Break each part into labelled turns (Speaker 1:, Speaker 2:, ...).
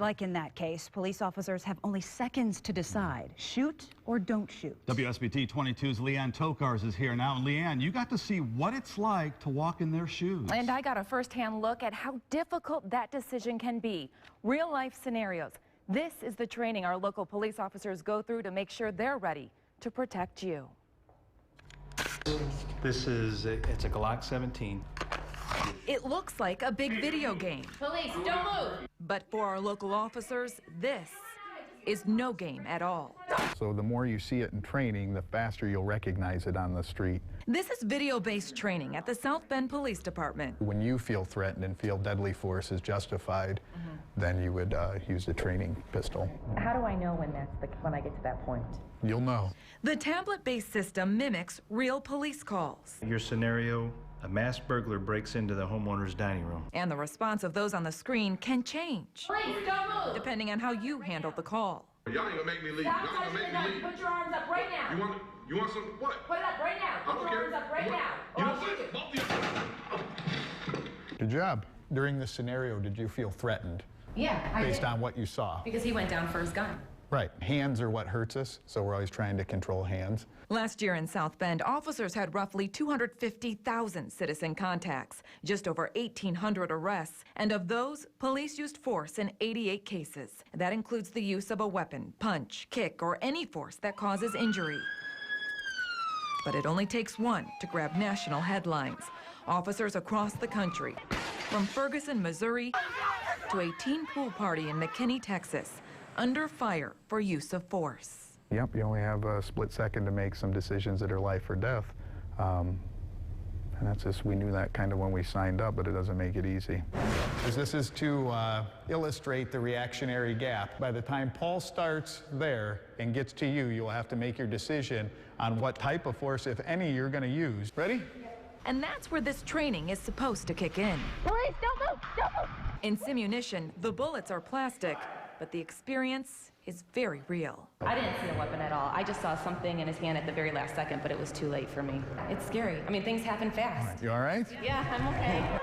Speaker 1: Like in that case, police officers have only seconds to decide, shoot or don't shoot.
Speaker 2: WSBT-22's Leanne Tokars is here now. And Leanne, you got to see what it's like to walk in their shoes.
Speaker 3: And I got a first-hand look at how difficult that decision can be. Real-life scenarios. This is the training our local police officers go through to make sure they're ready to protect you.
Speaker 4: It's a Glock 17.
Speaker 3: It looks like a big video game.
Speaker 5: Police, don't move!
Speaker 3: But for our local officers, this is no game at all.
Speaker 6: So the more you see it in training, the faster you'll recognize it on the street.
Speaker 3: This is video-based training at the South Bend Police Department.
Speaker 6: When you feel threatened and feel deadly force is justified, then you would use a training pistol.
Speaker 5: How do I know when I get to that point?
Speaker 6: You'll know.
Speaker 3: The tablet-based system mimics real police calls.
Speaker 4: Your scenario, a masked burglar breaks into the homeowner's dining room.
Speaker 3: And the response of those on the screen can change,
Speaker 5: Please, don't move!
Speaker 3: depending on how you handle the call.
Speaker 7: Y'all ain't gonna make me leave.
Speaker 5: Stop
Speaker 7: Y'all gonna
Speaker 5: touching
Speaker 7: make
Speaker 5: the
Speaker 7: me
Speaker 5: gun.
Speaker 7: leave.
Speaker 5: Put your arms up right now.
Speaker 7: You want some what?
Speaker 5: Put it up right now.
Speaker 7: I
Speaker 5: Put
Speaker 7: don't
Speaker 5: your
Speaker 7: care.
Speaker 5: arms up right
Speaker 7: You want-
Speaker 5: now. Or
Speaker 7: You know
Speaker 5: I'll shoot you.
Speaker 7: what? Both of you.
Speaker 6: Good job. During this scenario, did you feel threatened
Speaker 5: Yeah, I
Speaker 6: based
Speaker 5: did.
Speaker 6: on what you saw?
Speaker 5: Because he went down for his gun.
Speaker 6: Right. Hands are what hurts us, so we're always trying to control hands.
Speaker 3: Last year in South Bend, officers had roughly 250,000 citizen contacts, just over 1,800 arrests, and of those, police used force in 88 cases. That includes the use of a weapon, punch, kick, or any force that causes injury. But it only takes one to grab national headlines. Officers across the country, from Ferguson, Missouri, to a teen pool party in McKinney, Texas, under fire for use of force.
Speaker 6: Yep, you only have a split second to make some decisions that are life or death. And that's just, we knew that kind of when we signed up, but it doesn't make it easy. This is to illustrate the reactionary gap. By the time Paul starts there and gets to you, you'll have to make your decision on what type of force, if any, you're going to use. Ready?
Speaker 3: And that's where this training is supposed to kick in.
Speaker 5: Police, don't move! Don't move!
Speaker 3: In simunition, the bullets are plastic, but the experience is very real.
Speaker 5: I didn't see a weapon at all. I just saw something in his hand at the very last second, but it was too late for me. It's scary. I mean, things happen fast.
Speaker 6: You all right?
Speaker 5: Yeah, I'm okay.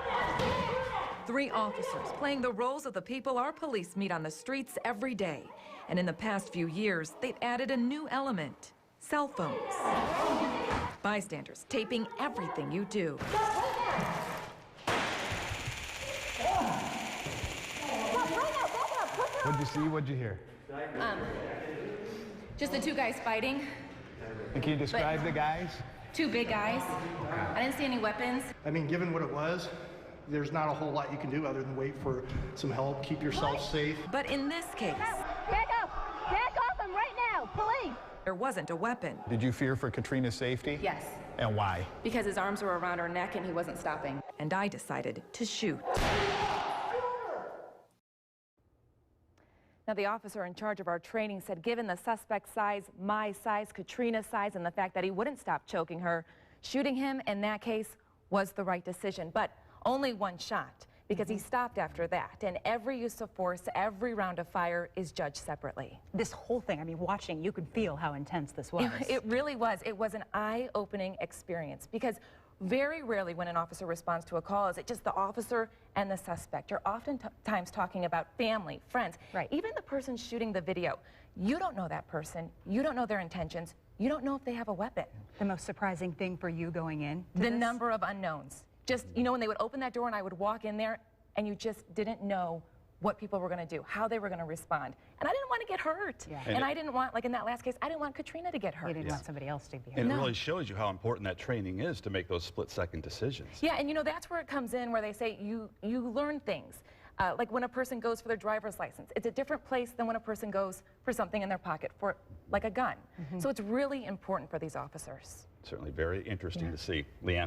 Speaker 3: 3 officers playing the roles of the people our police meet on the streets every day. And in the past few years, they've added a new element: cell phones. Bystanders taping everything you do.
Speaker 6: What'd you see? What'd you hear?
Speaker 5: Just the 2 guys fighting.
Speaker 6: And can you describe the guys?
Speaker 5: 2 big guys. I didn't see any weapons.
Speaker 8: I mean, given what it was, there's not a whole lot you can do other than wait for some help, keep yourself safe.
Speaker 3: But in this case,
Speaker 9: Back off him right now, police!
Speaker 3: there wasn't a weapon.
Speaker 6: Did you fear for Katrina's safety?
Speaker 5: Yes,
Speaker 6: And why?
Speaker 5: because his arms were around her neck and he wasn't stopping.
Speaker 3: And I decided to shoot. Now, the officer in charge of our training said given the suspect's size, my size, Katrina's size, and the fact that he wouldn't stop choking her, shooting him in that case was the right decision. But only one shot, because he stopped after that. And every use of force, every round of fire is judged separately.
Speaker 1: This whole thing, I mean, watching, you could feel how intense this was.
Speaker 3: It really was. It was an eye-opening experience, because very rarely when an officer responds to a call is it just the officer and the suspect. You're oftentimes talking about family, friends,
Speaker 1: Right.
Speaker 3: even the person shooting the video. You don't know that person. You don't know their intentions. You don't know if they have a weapon.
Speaker 1: The most surprising thing for you going in?
Speaker 3: The number of unknowns. Just, you know, when they would open that door and I would walk in there and you just didn't know what people were going to do, how they were going to respond. And I didn't want to get hurt.
Speaker 1: Yeah.
Speaker 3: And I didn't want, like in that last case, I didn't want Katrina to get hurt.
Speaker 1: You didn't want somebody else to be hurt.
Speaker 2: And it really shows you how important that training is to make those split-second decisions.
Speaker 3: Yeah, and you know, that's where it comes in, where they say you learn things. Like when a person goes for their driver's license, it's a different place than when a person goes for something in their pocket, for like a gun. So it's really important for these officers.
Speaker 2: Certainly very interesting to see. Leanne.